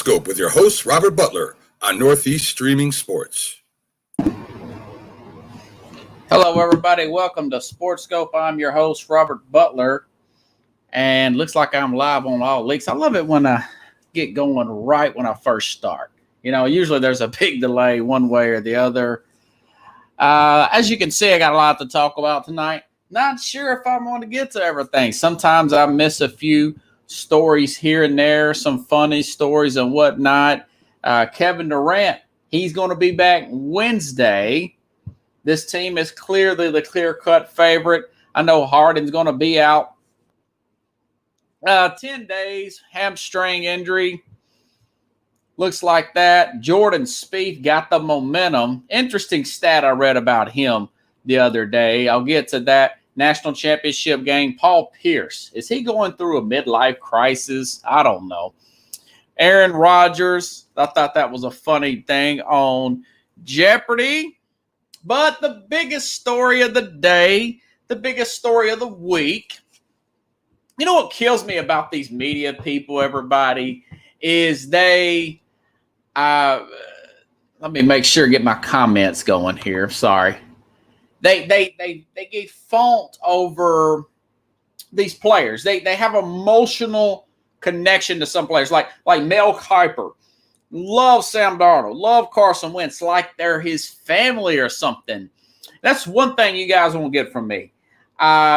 SportsSkope with your host, Robert Butler, on Northeast Streaming Sports. Hello, everybody. Welcome to SportsSkope. I'm your host, Robert Butler, and looks like I'm live on all leaks. I love it when I get going right when I first start. You know, usually there's a big delay one way or the other. As you can see, I got a lot to talk about tonight. Not sure if I'm going to get to everything. Sometimes I miss a few stories here and there, some funny stories and whatnot. Kevin Durant, he's going to be back Wednesday. This team is clearly the clear-cut favorite. I know Harden's going to be out 10 days, hamstring injury. Looks like that. Jordan Spieth got the momentum. Interesting stat I read about him the other day. I'll get to that. National championship game. Paul Pierce. Is he going through a midlife crisis? I don't know. Aaron Rodgers. I thought that was a funny thing on Jeopardy. But the biggest story of the day, the biggest story of the week, you know what kills me about these media people, everybody, is they, let me make sure get my comments going here. Sorry. They get fault over these players. They have emotional connection to some players, like Mel Kiper. Love Sam Darnold, love Carson Wentz, like they're his family or something. That's one thing you guys won't get from me.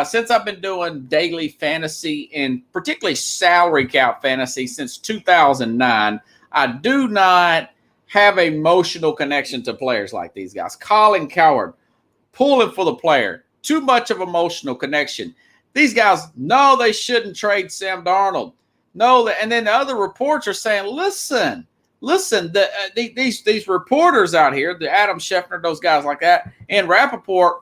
Since I've been doing daily fantasy and particularly salary cap fantasy since 2009, I do not have an emotional connection to players like these guys. Colin Cowherd, pulling for the player. Too much of emotional connection. These guys know they shouldn't trade Sam Darnold. And then the other reports are saying, listen, these reporters out here, the Adam Schefter, those guys like that, and Rappaport,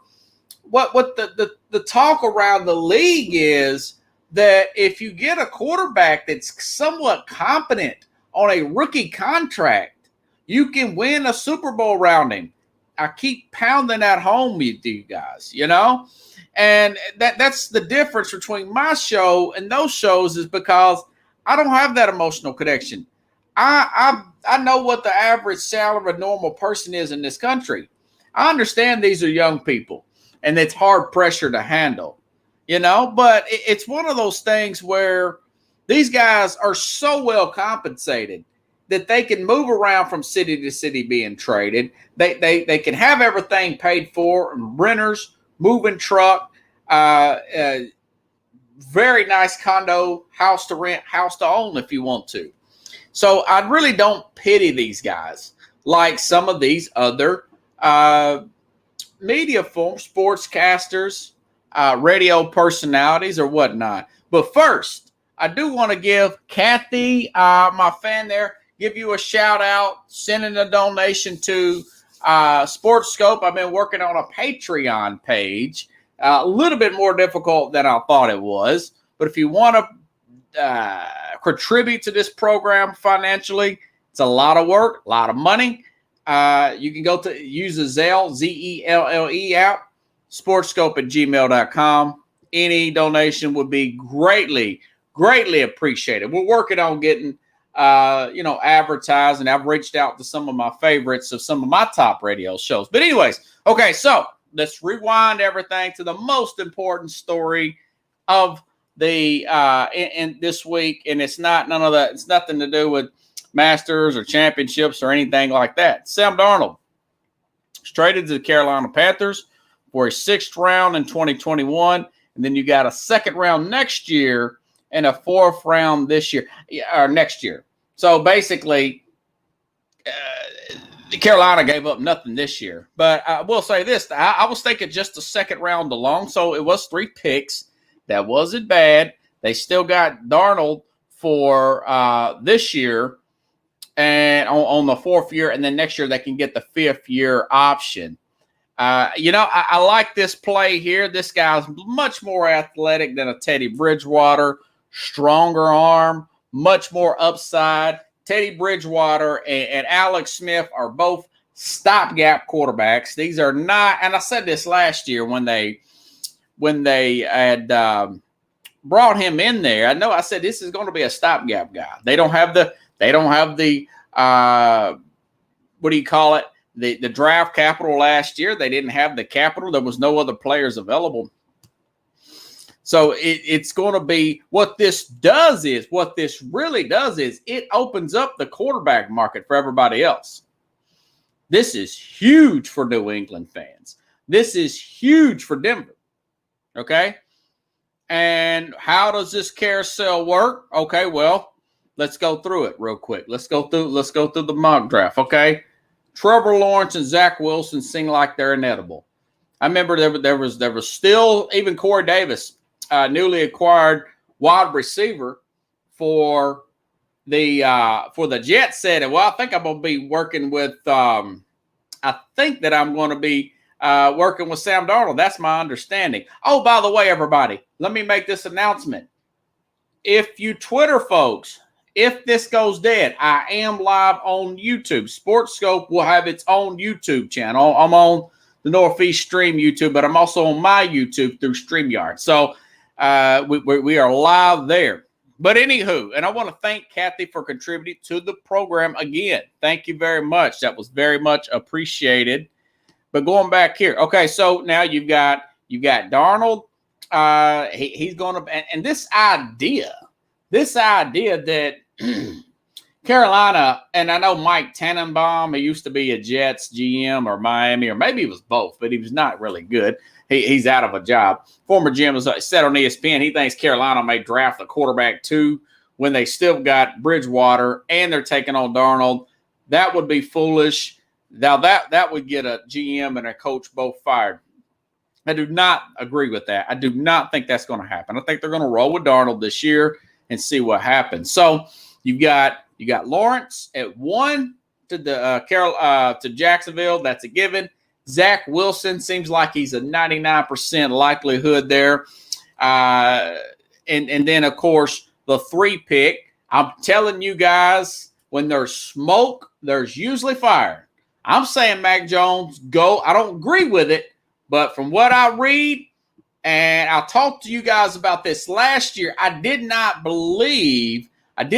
what the talk around the league is that if you get a quarterback that's somewhat competent on a rookie contract, you can win a Super Bowl around him. I keep pounding that home with you guys, you know? And that's the difference between my show and those shows is because I don't have that emotional connection. I know what the average salary of a normal person is in this country. I understand these are young people, and it's hard pressure to handle, you know? But it's one of those things where these guys are so well compensated that they can move around from city to city being traded. They can have everything paid for, renters, moving truck, very nice condo, house to rent, house to own if you want to. So I really don't pity these guys like some of these other media forms, sportscasters, radio personalities or whatnot. But first, I do want to give Kathy, my fan there, give you a shout out, sending a donation to SportsSkope. I've been working on a Patreon page, a little bit more difficult than I thought it was. But if you want to contribute to this program financially, it's a lot of work, a lot of money. You can go to use the Zelle, Z-E-L-L-E app, sportsskope@gmail.com. Any donation would be greatly appreciated. We're working on getting advertising. I've reached out to some of my favorites of some of my top radio shows. But anyways, okay, so let's rewind everything to the most important story of the in this week, and it's not none of that. It's nothing to do with Masters or championships or anything like that. Sam Darnold is traded to the Carolina Panthers for a 6th round in 2021, and then you got a 2nd round next year and a 4th round this year or next year. So basically, Carolina gave up nothing this year. But I will say this: I was thinking just the 2nd round alone, so it was 3 picks. That wasn't bad. They still got Darnold for this year and on the 4th year, and then next year they can get the 5th year option. I like this play here. This guy's much more athletic than a Teddy Bridgewater, stronger arm, much more upside. Teddy Bridgewater and Alex Smith are both stopgap quarterbacks. These are not, and I said this last year when they had brought him in there. I said this is going to be a stopgap guy. They don't have the They don't have the what do you call it? The draft capital last year. They didn't have the capital. There was no other players available. So it's going to be what this really does is it opens up the quarterback market for everybody else. This is huge for New England fans. This is huge for Denver. Okay. And how does this carousel work? Okay, well, let's go through it real quick. Let's go through the mock draft. Okay. Trevor Lawrence and Zach Wilson seem like they're inedible. I remember there was still even Corey Davis, newly acquired wide receiver for the Jets, said, well, I think I'm going to be working with working with Sam Darnold. That's my understanding. Oh, by the way, everybody, let me make this announcement. If you Twitter folks, if this goes dead, I am live on YouTube. SportsSkope will have its own YouTube channel. I'm on the Northeast Stream YouTube, but I'm also on my YouTube through StreamYard. So we are live there. But anywho, and I want to thank Kathy for contributing to the program again. Thank you very much. That was very much appreciated. But going back here, okay, so now you've got Darnold. He's going to, and this idea that Carolina, and I know Mike Tannenbaum, he used to be a Jets GM or Miami, or maybe he was both, but he was not really good. He's out of a job. Former GM was said on ESPN he thinks Carolina may draft a quarterback too when they still got Bridgewater and they're taking on Darnold. That would be foolish. Now that would get a GM and a coach both fired. I do not agree with that. I do not think that's going to happen. I think they're going to roll with Darnold this year and see what happens. So you got Lawrence at 1 to the to Jacksonville. That's a given. Zach Wilson seems like he's a 99% likelihood there. And then, of course, the 3 pick. I'm telling you guys, when there's smoke, there's usually fire. I'm saying Mac Jones, go. I don't agree with it, but from what I read, and I talked to you guys about this last year, I did not believe that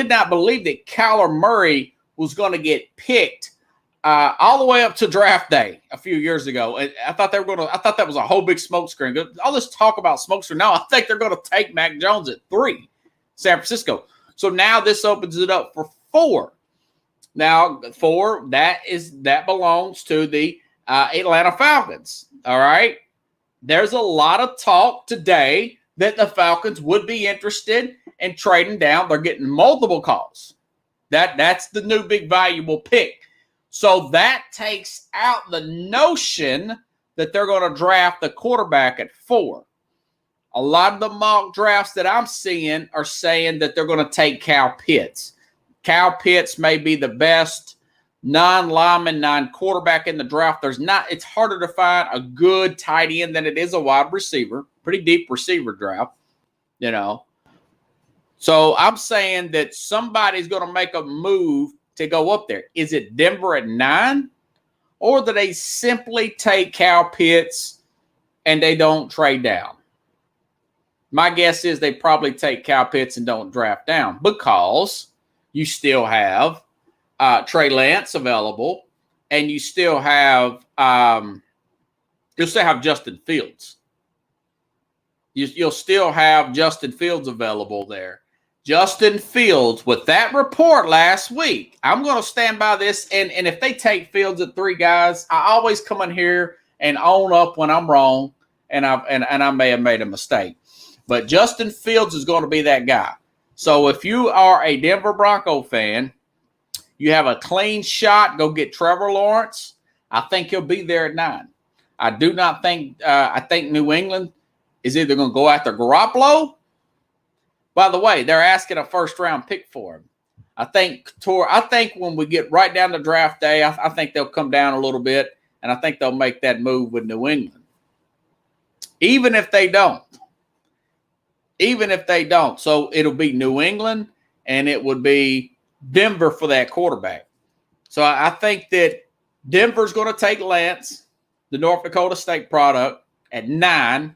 Kyler Murray was going to get picked all the way up to draft day a few years ago. I thought that was a whole big smoke screen. All this talk about smoke screen. Now I think they're going to take Mac Jones at 3, San Francisco. So now this opens it up for 4. Now 4, that belongs to the Atlanta Falcons. All right. There's a lot of talk today that the Falcons would be interested in trading down. They're getting multiple calls. That's the new big valuable pick. So that takes out the notion that they're going to draft the quarterback at 4. A lot of the mock drafts that I'm seeing are saying that they're going to take Kyle Pitts. Kyle Pitts may be the best non-lineman, non-quarterback in the draft. It's harder to find a good tight end than it is a wide receiver. Pretty deep receiver draft, So I'm saying that somebody's going to make a move to go up there. Is it Denver at 9? Or do they simply take Kyle Pitts and they don't trade down? My guess is they probably take Kyle Pitts and don't draft down because you still have Trey Lance available, and you still have Justin Fields. You'll still have Justin Fields available there. Justin Fields, with that report last week, I'm going to stand by this. And if they take Fields at 3, guys, I always come in here and own up when I'm wrong, and I may have made a mistake. But Justin Fields is going to be that guy. So if you are a Denver Bronco fan, you have a clean shot, go get Trevor Lawrence. I think he'll be there at 9. I do not think I think New England is either going to go after Garoppolo. By the way, they're asking a first-round pick for him. I think when we get right down to draft day, I think they'll come down a little bit, and I think they'll make that move with New England. Even if they don't. So it'll be New England, and it would be Denver for that quarterback. So I think that Denver's going to take Lance, the North Dakota State product, at 9,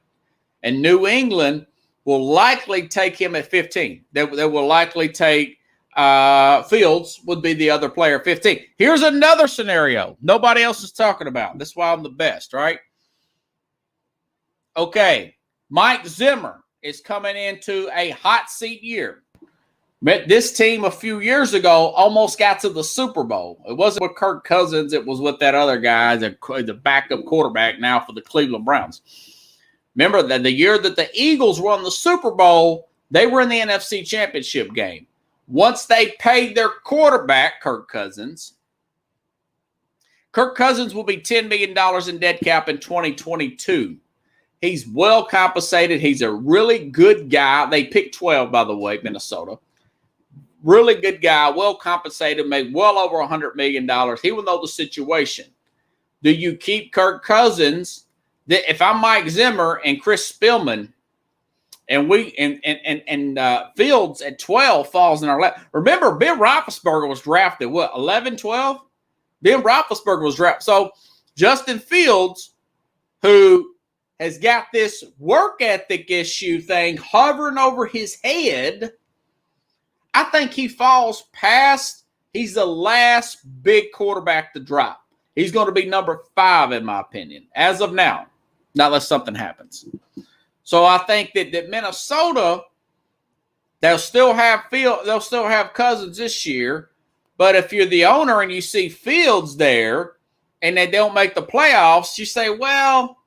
and New England will likely take him at 15. They will likely take Fields would be the other player, 15. Here's another scenario nobody else is talking about. This is why I'm the best, right? Okay, Mike Zimmer is coming into a hot seat year. This team a few years ago almost got to the Super Bowl. It wasn't with Kirk Cousins. It was with that other guy, the backup quarterback now for the Cleveland Browns. Remember that the year that the Eagles won the Super Bowl, they were in the NFC Championship game. Once they paid their quarterback, Kirk Cousins will be $10 million in dead cap in 2022. He's well compensated. He's a really good guy. They picked 12, by the way, Minnesota. Really good guy, well compensated, made well over $100 million. He will know the situation. Do you keep Kirk Cousins? If I'm Mike Zimmer and Chris Spielman, and Fields at 12 falls in our lap. Remember, Ben Roethlisberger was drafted, 11, 12? Ben Roethlisberger was drafted. So Justin Fields, who has got this work ethic issue thing hovering over his head, I think he falls past. He's the last big quarterback to drop. He's going to be number 5, in my opinion, as of now, not unless something happens. So I think that Minnesota, they'll still have Cousins this year. But if you're the owner and you see Fields there and they don't make the playoffs, you say, well,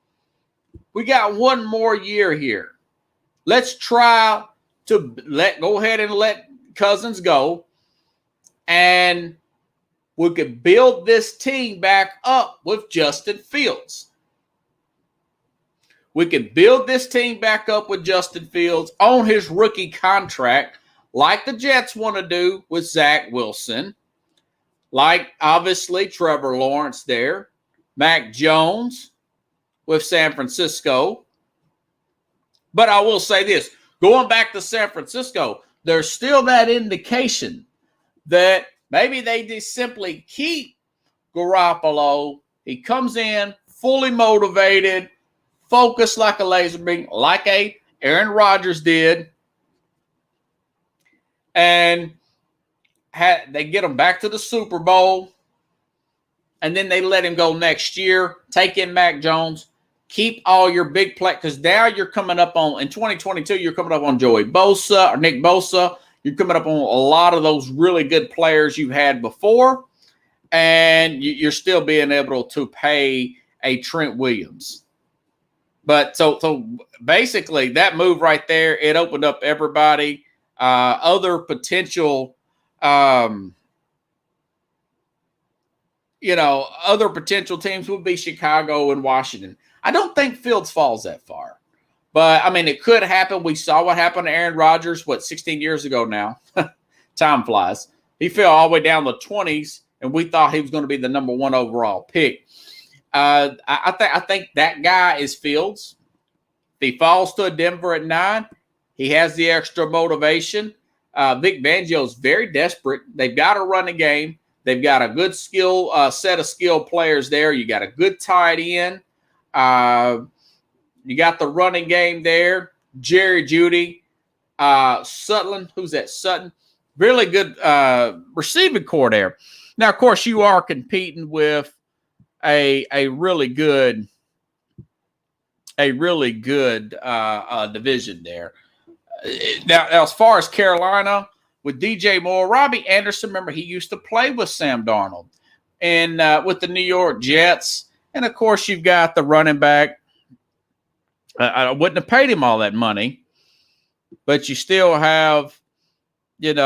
we got one more year here. Let's try to go ahead and let Cousins go, and we could build this team back up with Justin Fields. We could build this team back up with Justin Fields on his rookie contract, like the Jets want to do with Zach Wilson, like obviously Trevor Lawrence there, Mac Jones with San Francisco. But I will say this, going back to San Francisco, there's still that indication that maybe they just simply keep Garoppolo. He comes in fully motivated, focused like a laser beam, like Aaron Rodgers did, and they get him back to the Super Bowl, and then they let him go next year, take in Mac Jones, keep all your big play, because now you're coming up on, in 2022, you're coming up on Joey Bosa or Nick Bosa. You're coming up on a lot of those really good players you had before, and you're still being able to pay a Trent Williams. But so basically that move right there, it opened up everybody. Other potential, other potential teams would be Chicago and Washington. I don't think Fields falls that far. But, I mean, it could happen. We saw what happened to Aaron Rodgers, 16 years ago now. Time flies. He fell all the way down the 20s, and we thought he was going to be the number 1 overall pick. I think that guy is Fields. If he falls to a Denver at 9, he has the extra motivation. Vic Fangio is very desperate. They've got to run the game. They've got a good set of skilled players there. You got a good tight end. You got the running game there. Jerry Jeudy, Sutton. Who's that? Sutton. Really good receiving core there. Now, of course, you are competing with a really good division there. Now, as far as Carolina, with DJ Moore, Robbie Anderson, remember he used to play with Sam Darnold and with the New York Jets. And, of course, you've got the running back. I wouldn't have paid him all that money, but you still have, what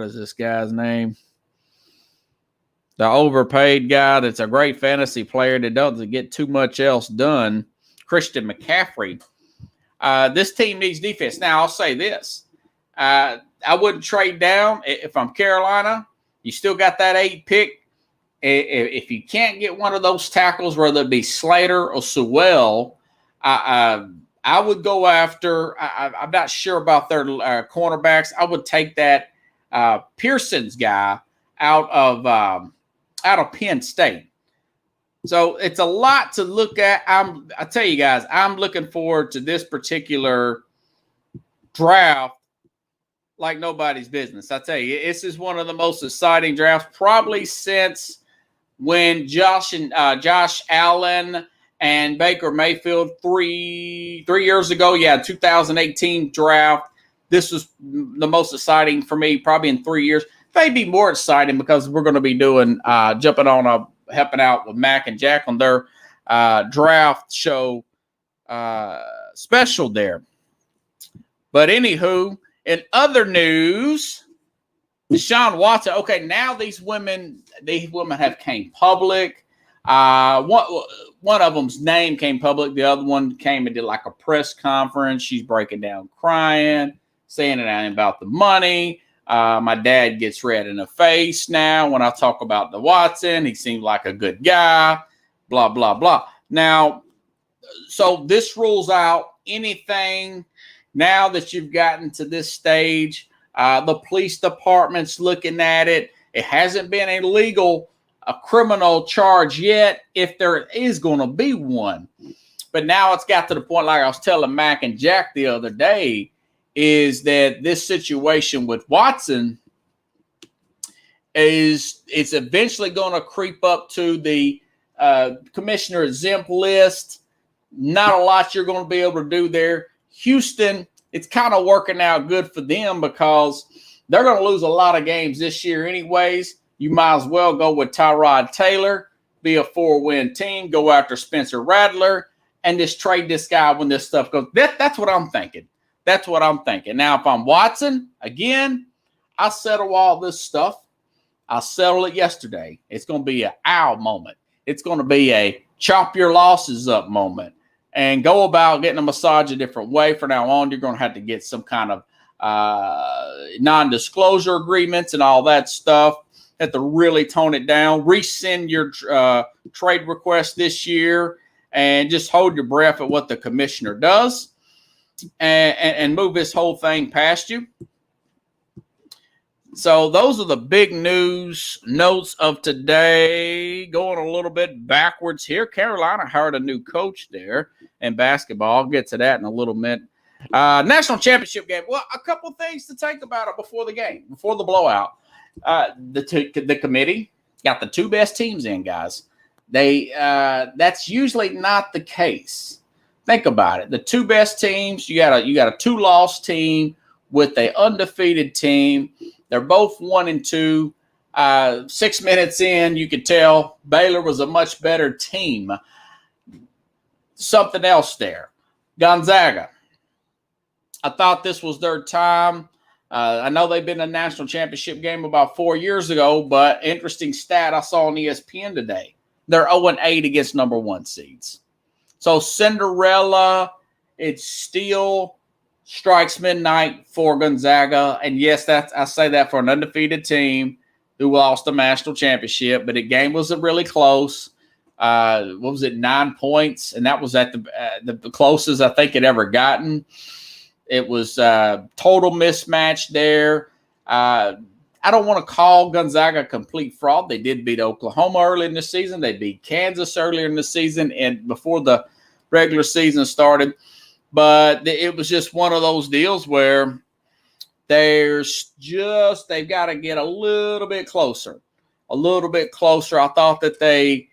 is this guy's name? The overpaid guy that's a great fantasy player that doesn't get too much else done, Christian McCaffrey. This team needs defense. Now, I'll say this. I wouldn't trade down if I'm Carolina. You still got that 8 pick. If you can't get one of those tackles, whether it be Slater or Sewell, I would go after. I'm not sure about their cornerbacks. I would take that Pearson's guy out of Penn State. So it's a lot to look at. I tell you guys, I'm looking forward to this particular draft like nobody's business. I tell you, this is one of the most exciting drafts probably since when Josh Allen and Baker Mayfield three years ago. Yeah, 2018 draft. This was the most exciting for me probably in 3 years. Maybe more exciting because we're going to be doing helping out with Mac and Jack on their draft show special there. But anywho, in other news, Deshaun Watson. Okay, now these women have came public. One of them's name came public. The other one came and did like a press conference. She's breaking down, crying, saying it ain't about the money. My dad gets red in the face now when I talk about the Watson. He seemed like a good guy. Blah blah blah. Now, so this rules out anything. Now that you've gotten to this stage, the police department's looking at it. It hasn't been a criminal charge yet, if there is going to be one. But now it's got to the point, like I was telling Mac and Jack the other day, is that this situation with Watson it's eventually going to creep up to the commissioner exempt list. Not a lot you're going to be able to do there. Houston, it's kind of working out good for them because they're going to lose a lot of games this year anyways. You might as well go with Tyrod Taylor, be a 4-win team, go after Spencer Rattler, and just trade this guy when this stuff goes. That's what I'm thinking. That's what I'm thinking. Now, if I'm Watson, again, I settle all this stuff. I settled it yesterday. It's going to be an ow moment. It's going to be a chop your losses up moment. And go about getting a massage a different way. From now on, you're going to have to get some kind of non-disclosure agreements and all that stuff. Have to really tone it down. Rescind your trade request this year and just hold your breath at what the commissioner does and move this whole thing past you. So those are the big news notes of today. Going a little bit backwards here. Carolina hired a new coach there in basketball. I'll get to that in a little bit. National championship game. Well, a couple things to think about it before the game, before the blowout. The committee got the two best teams in, guys. That's usually not the case. Think about it. The two best teams, you got a 2-loss team with an undefeated team. They're both 1-2. 6 minutes in, you could tell Baylor was a much better team. Something else there. Gonzaga. I thought this was their time. I know they've been in a national championship game about 4 years ago, but interesting stat I saw on ESPN today. They're 0-8 against number 1 seeds. So Cinderella, it still strikes midnight for Gonzaga. And yes, I say that for an undefeated team who lost the national championship, but the game wasn't really close. What was it, 9 points? And that was at the closest I think it ever gotten. It was total mismatch there. I don't want to call Gonzaga a complete fraud. They did beat Oklahoma early in the season. They beat Kansas earlier in the season and before the regular season started. But it was just one of those deals where they've got to get a little bit closer. A little bit closer. I thought that they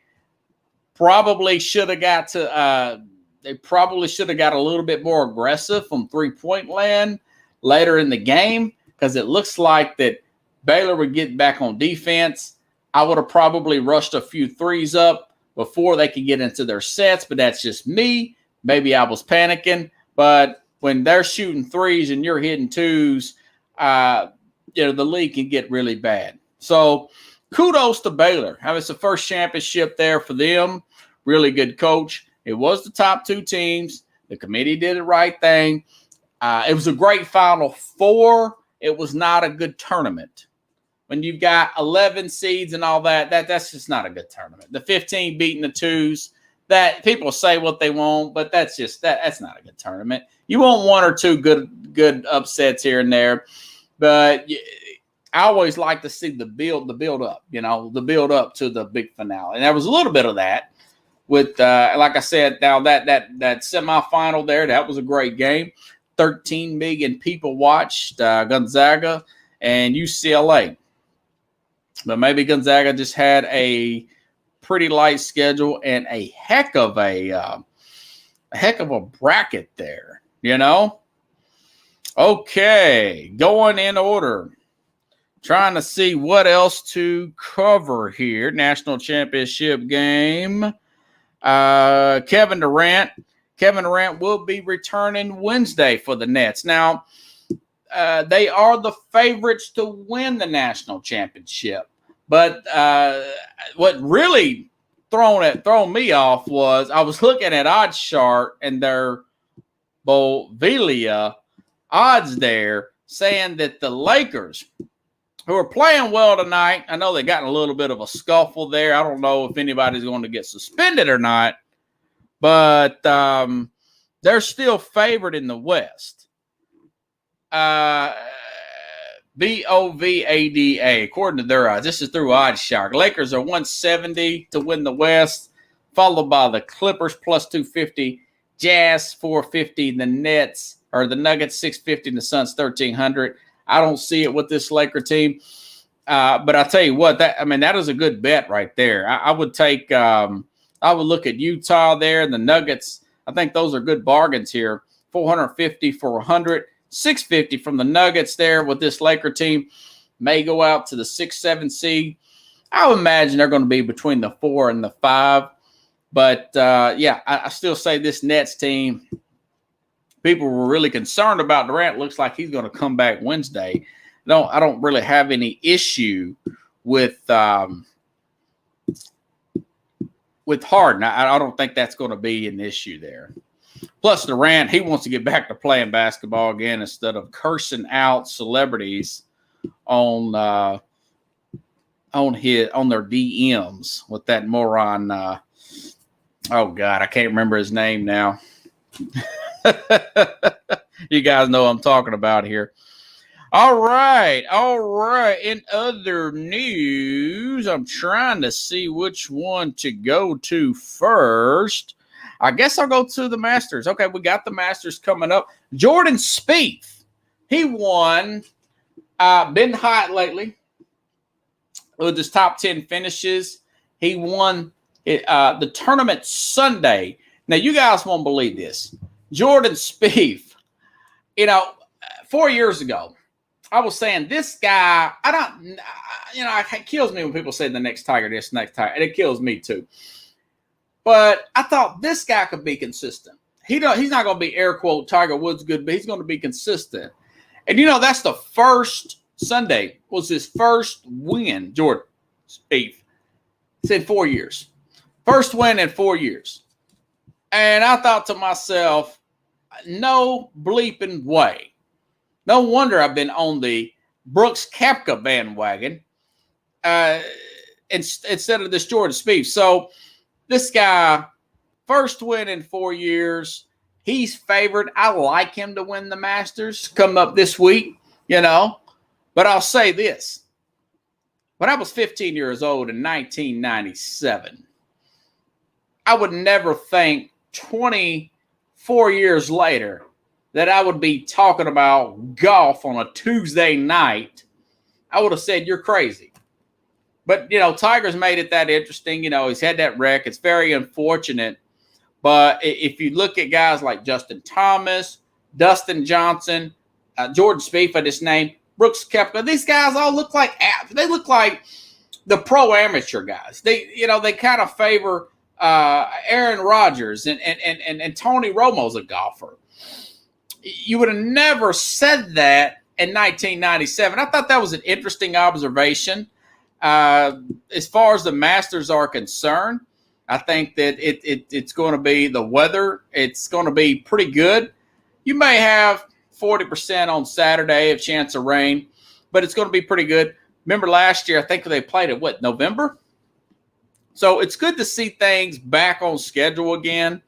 probably should have got to they probably should have got a little bit more aggressive from three-point land later in the game because it looks like that Baylor would get back on defense. I would have probably rushed a few threes up before they could get into their sets, but that's just me. Maybe I was panicking, but when they're shooting threes and you're hitting twos, the league can get really bad. So kudos to Baylor. It's the first championship there for them. Really good coach. It was the top 2 teams. The committee did the right thing. It was a great Final Four. It was not a good tournament. When you've got 11 seeds and all that's just not a good tournament. The 15 beating the 2s, that people say what they want, but that's not a good tournament. You want 1 or 2 good upsets here and there, but I always like to see the build up, the build up to the big finale. And there was a little bit of that with, like I said, now that semifinal there, that was a great game. 13 million people watched Gonzaga and UCLA. But maybe Gonzaga just had a pretty light schedule and a heck of a bracket there, you know? Okay, going in order. Trying to see what else to cover here. National championship game. Kevin Durant. Kevin Durant will be returning Wednesday for the Nets. Now, they are the favorites to win the national championship. But what really thrown me off was I was looking at odds chart and their Bovilla odds there saying that the Lakers, who are playing well tonight, I know they got in a little bit of a scuffle there. I don't know if anybody's going to get suspended or not, but they're still favored in the West. Bovada, according to their odds. This is through OddsShark. Lakers are 170 to win the West, followed by the Clippers plus 250, Jazz 450, the Nets or the Nuggets 650, and the Suns 1300. I don't see it with this Laker team, but I tell you what, that is a good bet right there. I would take. I would look at Utah there and the Nuggets. I think those are good bargains here. 450 for 100. 650 from the Nuggets there with this Laker team. May go out to the 6-7 seed. I would imagine they're going to be between the 4 and the 5. But, I still say this Nets team, people were really concerned about Durant. Looks like he's going to come back Wednesday. I don't really have any issue with Harden. I don't think that's going to be an issue there. Plus, Durant, he wants to get back to playing basketball again instead of cursing out celebrities on their DMs with that moron. Oh God, I can't remember his name now. You guys know what I'm talking about here. All right. In other news, I'm trying to see which one to go to first. I guess I'll go to the Masters. Okay, we got the Masters coming up. Jordan Spieth, he won. Been hot lately with his top 10 finishes. He won the tournament Sunday. Now, you guys won't believe this. Jordan Spieth, 4 years ago, I was saying this guy, it kills me when people say the next Tiger this, next Tiger. And it kills me too. But I thought this guy could be consistent. He's not going to be air quote Tiger Woods good, but he's going to be consistent. And that's the first Sunday was his first win, Jordan Spieth. It's in 4 years. First win in 4 years. And I thought to myself, no bleeping way. No wonder I've been on the Brooks Koepka bandwagon instead of this Jordan Spieth. So this guy, first win in 4 years. He's favored. I like him to win the Masters coming up this week, But I'll say this. When I was 15 years old in 1997, I would never think 24 years later that I would be talking about golf on a Tuesday night. I would have said, you're crazy. But, Tiger's made it that interesting. He's had that wreck. It's very unfortunate. But if you look at guys like Justin Thomas, Dustin Johnson, Jordan Spieth, I just named, Brooks Koepka, these guys all look like the pro amateur guys. They kind of favor Aaron Rodgers and Tony Romo's a golfer. You would have never said that in 1997. I thought that was an interesting observation. As far as the Masters are concerned, I think that it's going to be the weather. It's going to be pretty good. You may have 40% on Saturday, a chance of rain, but it's going to be pretty good. Remember last year, I think they played at November? So it's good to see things back on schedule again.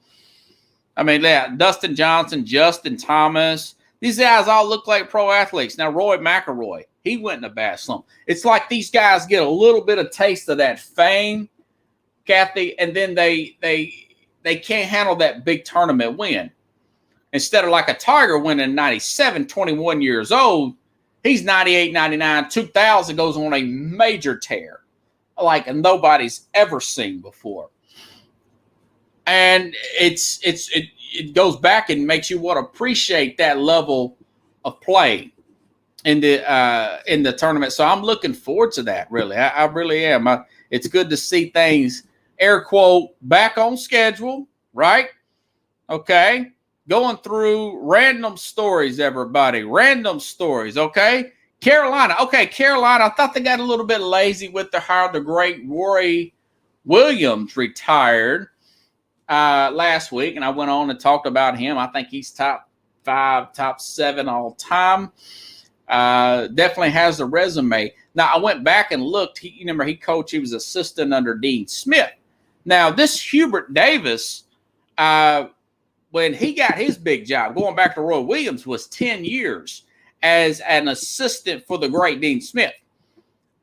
Dustin Johnson, Justin Thomas, these guys all look like pro athletes. Now, Roy McIlroy, he went in a bad slump. It's like these guys get a little bit of taste of that fame, Kathy, and then they can't handle that big tournament win. Instead of like a Tiger winning in 97, 21 years old, he's 98, 99, 2000 goes on a major tear like nobody's ever seen before. And it goes back and makes you want to appreciate that level of play in the tournament. So I'm looking forward to that, really. I really am. It's good to see things, air quote, back on schedule, right? Okay. Going through random stories, everybody. Random stories, okay? Carolina. Okay, Carolina, I thought they got a little bit lazy with the hire. The great Roy Williams retired last week, and I went on and talked about him. I think he's top 5, top 7 all time. Definitely has the resume. Now, I went back and looked. He was assistant under Dean Smith. Now, this Hubert Davis, when he got his big job, going back to Roy Williams, was 10 years as an assistant for the great Dean Smith.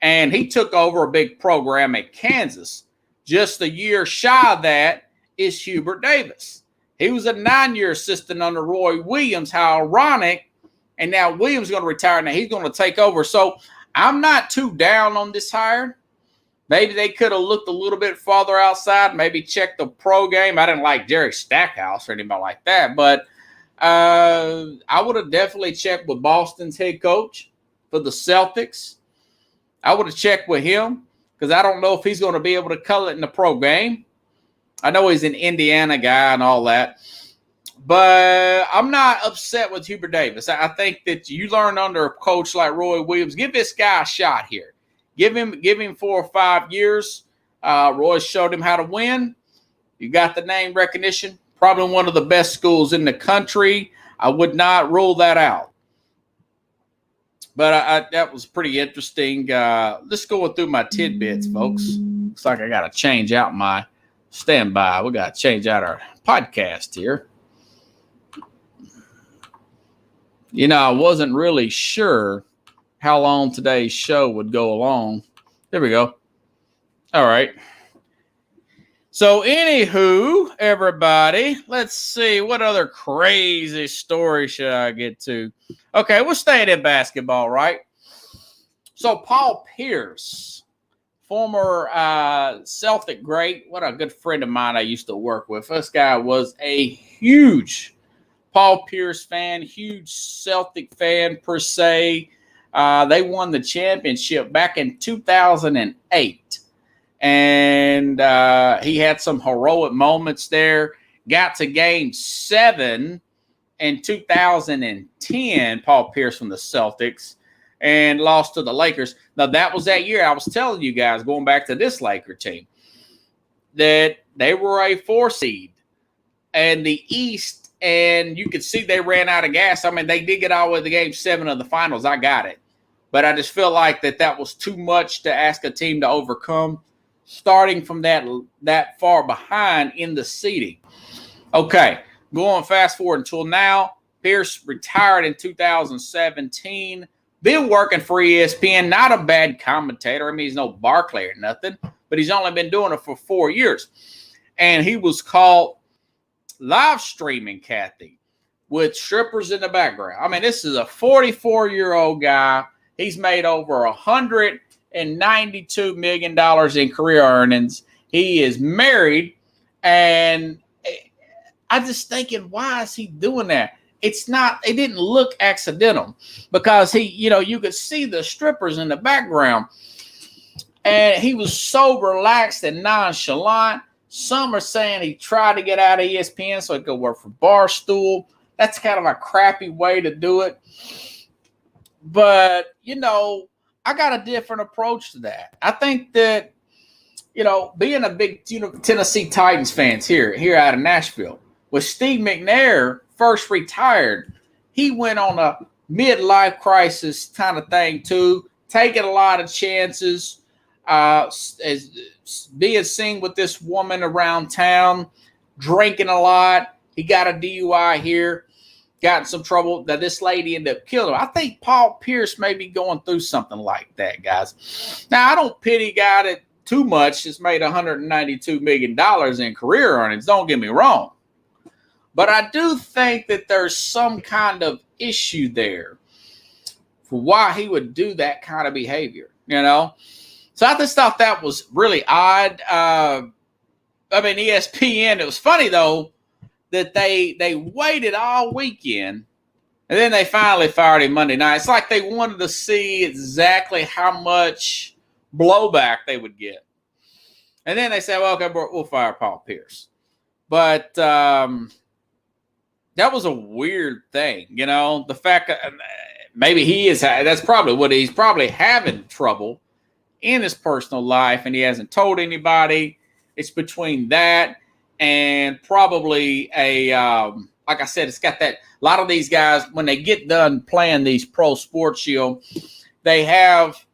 And he took over a big program at Kansas. Just a year shy of that is Hubert Davis. He was a 9-year assistant under Roy Williams. How ironic. And now Williams is going to retire. Now he's going to take over. So I'm not too down on this hire. Maybe they could have looked a little bit farther outside, maybe checked the pro game. I didn't like Jerry Stackhouse or anybody like that, but I would have definitely checked with Boston's head coach for the Celtics. I would have checked with him because I don't know if he's going to be able to color it in the pro game. I know he's an Indiana guy and all that, but I'm not upset with Hubert Davis. I think that you learn under a coach like Roy Williams. Give this guy a shot here. Give him 4 or 5 years. Roy showed him how to win. You got the name recognition. Probably one of the best schools in the country. I would not rule that out. But that was pretty interesting. Let's go through my tidbits, folks. Looks like I got to change out my standby. We got to change out our podcast here. You know, I wasn't really sure how long today's show would go along. There we go. All right. So, anywho, everybody, let's see. What other crazy story should I get to? Okay, we're staying in basketball, right? So, Paul Pierce, former Celtic great. What a good friend of mine I used to work with. This guy was a huge Paul Pierce fan, huge Celtic fan per se. They won the championship back in 2008. And he had some heroic moments there. Got to game 7 in 2010, Paul Pierce from the Celtics, and lost to the Lakers. Now, that was that year I was telling you guys, going back to this Laker team, that they were a 4 seed in the East, and you could see they ran out of gas. I mean, they did get all the way to game 7 of the finals. I got it. But I just feel like that was too much to ask a team to overcome, starting from that far behind in the seeding. Okay, going fast forward until now. Pierce retired in 2017. Been working for ESPN. Not a bad commentator. I mean, he's no Barkley or nothing, but he's only been doing it for 4 years. And he was caught live streaming, Kathy, with strippers in the background. I mean, this is a 44-year-old guy. He's made over $192 million in career earnings. He is married, and I just thinking, why is he doing that? It didn't look accidental because you could see the strippers in the background, and he was so relaxed and nonchalant. Some are saying he tried to get out of ESPN so he could work for Barstool. That's kind of a crappy way to do it. But, I got a different approach to that. I think that, being a big Tennessee Titans fans here out of Nashville, when Steve McNair first retired, he went on a midlife crisis kind of thing too, taking a lot of chances, as being seen with this woman around town, drinking a lot. He got a DUI here. Got in some trouble that this lady ended up killing him. I think Paul Pierce may be going through something like that, guys. Now, I don't pity a guy that too much has made $192 million in career earnings. Don't get me wrong. But I do think that there's some kind of issue there for why he would do that kind of behavior, So I just thought that was really odd. ESPN, it was funny, though, that they waited all weekend, and then they finally fired him Monday night. It's like they wanted to see exactly how much blowback they would get. And then they said, well, okay, we'll fire Paul Pierce. But that was a weird thing, the fact that maybe that's probably what he's probably having trouble in his personal life, and he hasn't told anybody. It's between that and probably like I said, it's got that. A lot of these guys, when they get done playing these pro sports shield, they have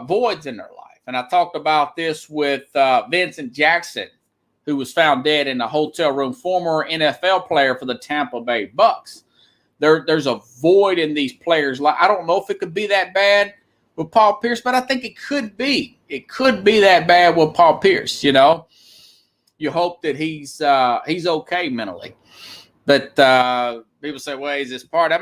voids in their life. And I talked about this with Vincent Jackson, who was found dead in a hotel room, former NFL player for the Tampa Bay Bucks. There's a void in these players' life. I don't know if it could be that bad with Paul Pierce, but I think it could be. It could be that bad with Paul Pierce, You hope that he's okay mentally. But people say, well, he's this part.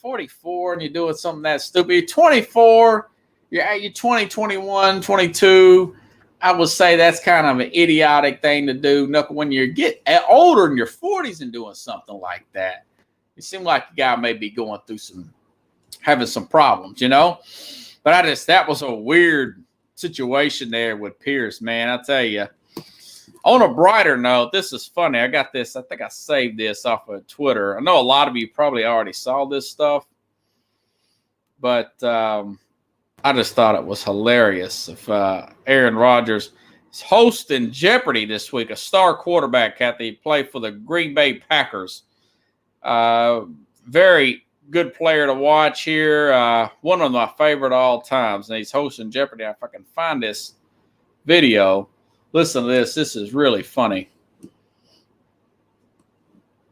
44 and you're doing something that stupid. You're 24, you're 20, 21, 22. I would say that's kind of an idiotic thing to do. When you get older in your 40s and doing something like that, it seems like a guy may be going through having some problems, But that was a weird situation there with Pierce, man. I tell you. On a brighter note, this is funny. I got this. I think I saved this off of Twitter. I know a lot of you probably already saw this stuff, but I just thought it was hilarious. If Aaron Rodgers is hosting Jeopardy this week, a star quarterback, Kathy, played for the Green Bay Packers. Very good player to watch here. One of my favorite all times. And he's hosting Jeopardy. If I can find this video. Listen to this. This is really funny.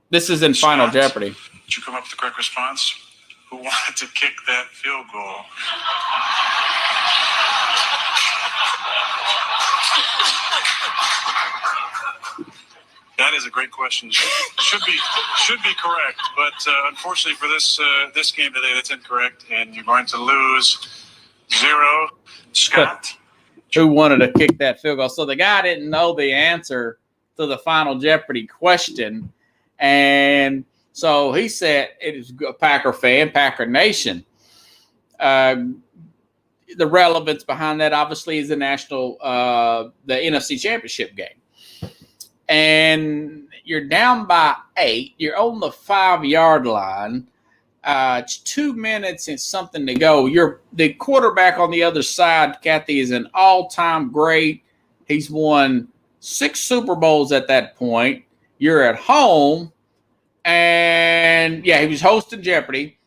This is in Final Jeopardy. Did you come up with the correct response? Who wanted to kick that field goal? That is a great question. Should be correct, but unfortunately for this game today, that's incorrect, and you're going to lose 0. Scott. Who wanted to kick that field goal? So the guy didn't know the answer to the Final Jeopardy question, and so he said it is a Packer fan, Packer Nation. The relevance behind that obviously is the NFC Championship game, and you're down by 8. You're on the 5-yard line. It's 2 minutes and something to go. The quarterback on the other side, Kathy, is an all-time great. He's won 6 Super Bowls at that point. You're at home, and he was hosting Jeopardy.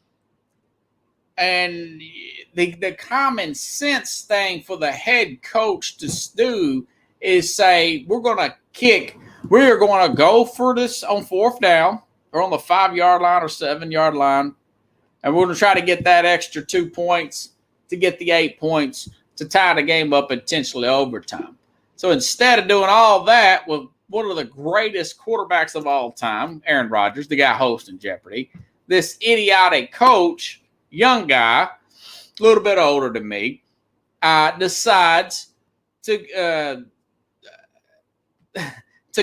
And the common sense thing for the head coach to do is say, we're going to go for this on 4th down or on the 5-yard line or 7-yard line. And we're going to try to get that extra 2 points to get the 8 points to tie the game up potentially overtime. So instead of doing all that with one of the greatest quarterbacks of all time, Aaron Rodgers, the guy hosting Jeopardy, this idiotic coach, young guy, a little bit older than me, decides to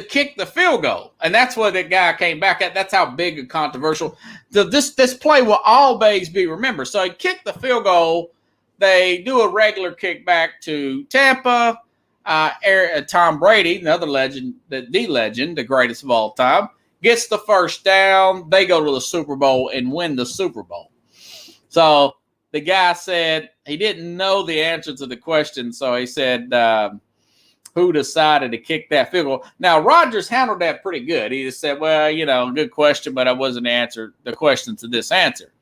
kick the field goal. And that's what the guy came back at. That's how big and controversial. This play will always be remembered. So he kicked the field goal. They do a regular kick back to Tampa. Tom Brady, another legend, the legend, the greatest of all time, gets the first down. They go to the Super Bowl and win the Super Bowl. So the guy said he didn't know the answer to the question. So he said, who decided to kick that field goal? Now, Rodgers handled that pretty good. He just said, well, good question, but I wasn't answered the question to this answer.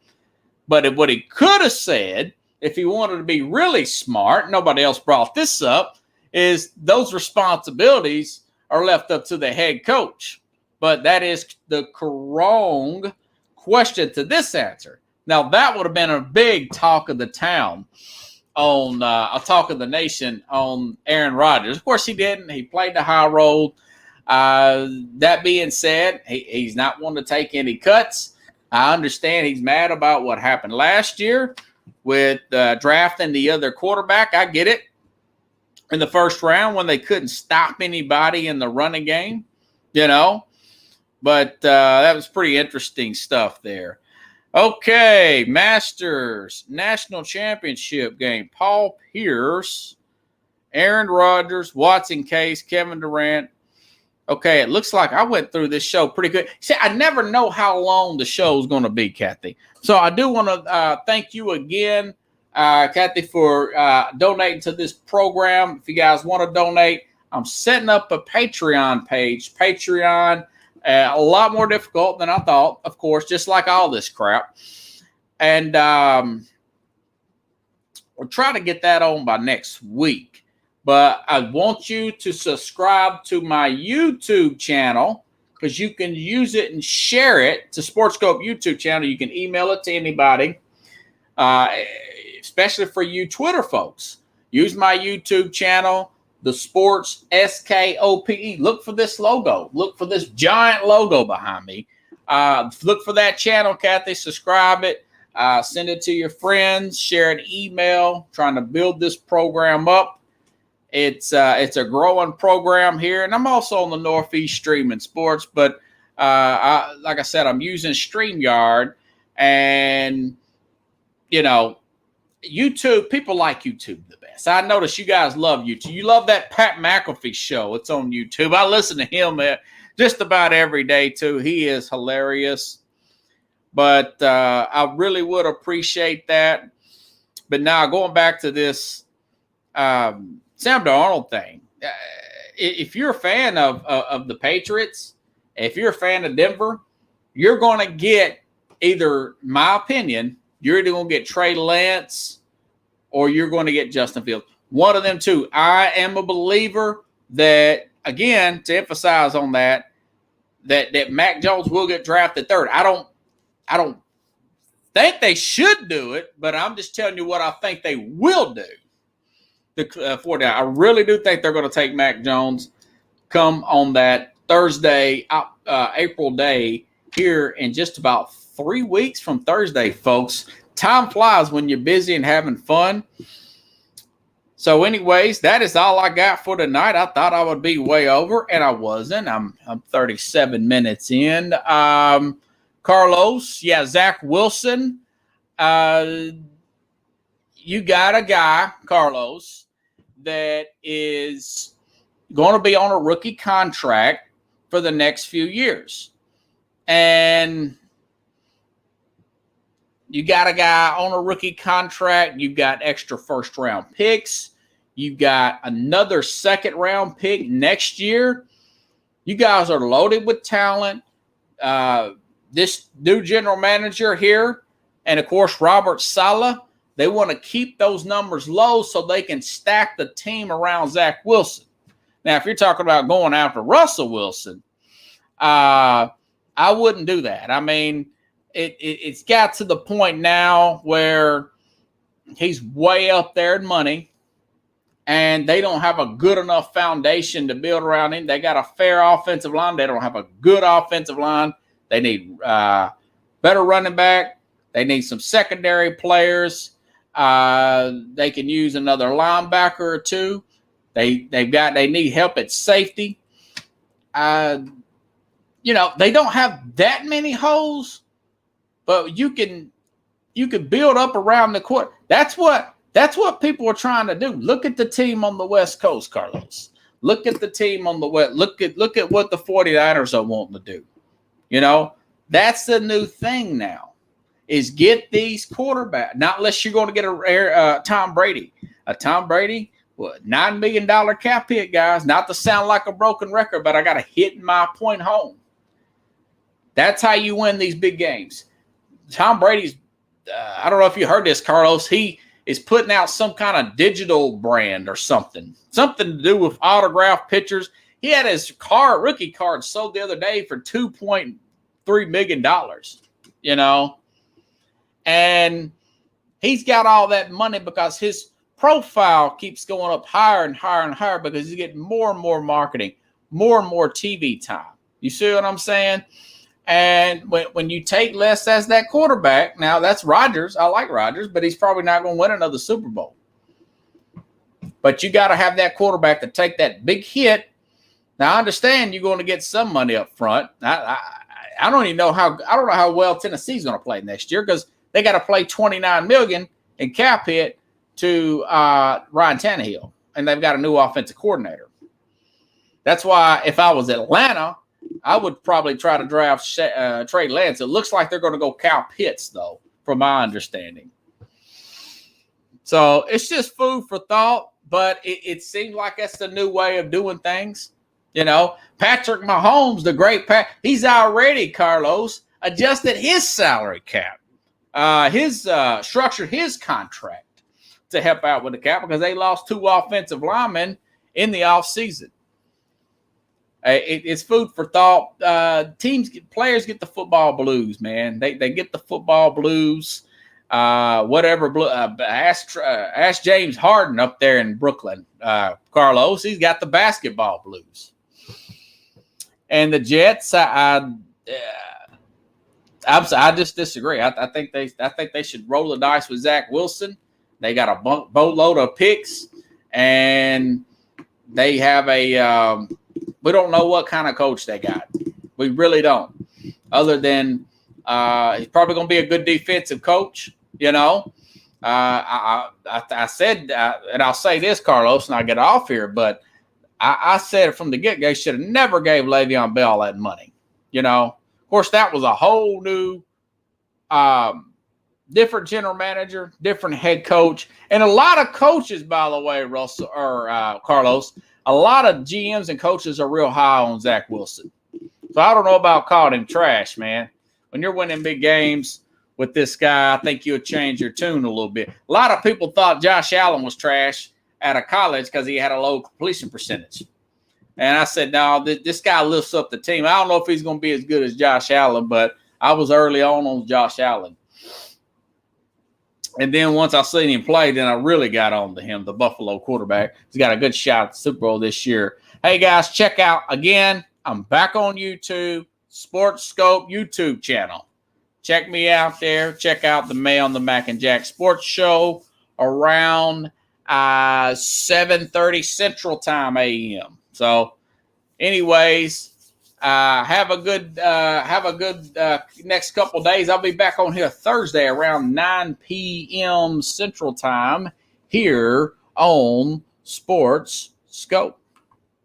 But what he could have said, if he wanted to be really smart, nobody else brought this up, is those responsibilities are left up to the head coach. But that is the wrong question to this answer. Now, that would have been a big talk of the town on a talk of the nation on Aaron Rodgers. Of course, he didn't. He played the high road. That being said, he's not wanting to take any cuts. I understand he's mad about what happened last year with drafting the other quarterback. I get it. In the first round when they couldn't stop anybody in the running game, But that was pretty interesting stuff there. Okay, Masters National Championship game. Paul Pierce, Aaron Rodgers, Watson Case, Kevin Durant. Okay, it looks like I went through this show pretty good. See, I never know how long the show is going to be, Kathy. So I do want to thank you again, Kathy, for donating to this program. If you guys want to donate, I'm setting up a Patreon page. Patreon, a lot more difficult than I thought, of course, just like all this crap. And we'll try to get that on by next week. But I want you to subscribe to my YouTube channel because you can use it and share it to SportsSkope YouTube channel. You can email it to anybody, especially for you Twitter folks. Use my YouTube channel, the SportsSkope. Look for this logo. Look for this giant logo behind me. Look for that channel, Kathy. Subscribe it. Send it to your friends. Share an email. Trying to build this program up. It's a growing program here, and I'm also on the Northeast Streaming Sports. But like I said, I'm using StreamYard, and YouTube. People like YouTube the best. I notice you guys love YouTube. You love that Pat McAfee show. It's on YouTube. I listen to him just about every day too. He is hilarious. But I really would appreciate that. But now going back to this. Sam Darnold thing. If you're a fan of the Patriots, if you're a fan of Denver, you're going to get either, my opinion, you're either going to get Trey Lance or you're going to get Justin Fields. One of them two. I am a believer that, again, to emphasize on that Mac Jones will get drafted third. I don't think they should do it, but I'm just telling you what I think they will do. I really do think they're going to take Mac Jones come on that Thursday, April day here in just about 3 weeks from Thursday, folks. Time flies when you're busy and having fun. So anyways, that is all I got for tonight. I thought I would be way over, and I wasn't. I'm 37 minutes in. Carlos, Zach Wilson. You got a guy, Carlos, that is going to be on a rookie contract for the next few years. And you got a guy on a rookie contract. You've got extra first-round picks. You've got another second-round pick next year. You guys are loaded with talent. This new general manager here, and, of course, Robert Saleh, they want to keep those numbers low so they can stack the team around Zach Wilson. Now, if you're talking about going after Russell Wilson, I wouldn't do that. I mean, it's got to the point now where he's way up there in money, and they don't have a good enough foundation to build around him. They got a fair offensive line. They don't have a good offensive line. They need better running back. They need some secondary players. They can use another linebacker or two. They need help at safety. They don't have that many holes, but you can build up around the court. That's what people are trying to do. Look at the team on the West Coast, Carlos. Look at the team on the West. Look at what the 49ers are wanting to do. That's the new thing now. Is get these quarterbacks, not unless you're going to get a Tom Brady. A Tom Brady, $9 million cap hit, guys. Not to sound like a broken record, but I got to hit my point home. That's how you win these big games. Tom Brady's, I don't know if you heard this, Carlos, he is putting out some kind of digital brand or something to do with autographed pictures. He had his rookie card sold the other day for $2.3 million, And he's got all that money because his profile keeps going up higher and higher and higher because he's getting more and more marketing. more and more TV time. You see what I'm saying? And when you take less as that quarterback, now that's Rodgers. I like Rodgers, but he's probably not going to win another Super Bowl. But you got to have that quarterback to take that big hit. Now I understand you're going to get some money up front. I don't even know how well Tennessee's going to play next year, because they got to play $29 million in cap hit to Ryan Tannehill, and they've got a new offensive coordinator. That's why if I was Atlanta, I would probably try to draft Trey Lance. It looks like they're going to go Kyle Pitts, though, from my understanding. So it's just food for thought, but it seems like that's the new way of doing things. You know, Patrick Mahomes, the great he's already, Carlos, adjusted his salary cap. Structured his contract to help out with the cap, because they lost 2 offensive linemen in the offseason. It's food for thought. Players get the football blues, man. They get the football blues. Ask James Harden up there in Brooklyn, Carlos. He's got the basketball blues. And the Jets, I just disagree. I think they should roll the dice with Zach Wilson. They got a boatload of picks, and they have we don't know what kind of coach they got. We really don't. Other than he's probably going to be a good defensive coach. You know, I said, and I'll say this, Carlos, and I'll get off here, but I said from the get-go, they should have never gave Le'Veon Bell that money. You know, of course, that was a whole new, different general manager, different head coach, and a lot of coaches, by the way, Russell or Carlos, a lot of GMs and coaches are real high on Zach Wilson. So I don't know about calling him trash, man. When you're winning big games with this guy, I think you'll change your tune a little bit. A lot of people thought Josh Allen was trash out of college because he had a low completion percentage. And I said, no, this guy lifts up the team. I don't know if he's going to be as good as Josh Allen, but I was early on Josh Allen. And then once I seen him play, then I really got on to him, the Buffalo quarterback. He's got a good shot at the Super Bowl this year. Hey, guys, check out, again, I'm back on YouTube, SportsSkope YouTube channel. Check me out there. Check out the May on the Mac and Jack Sports Show around 7:30 Central Time a.m. So, anyways, have a good next couple days. I'll be back on here Thursday around 9 p.m. Central Time here on SportsSkope.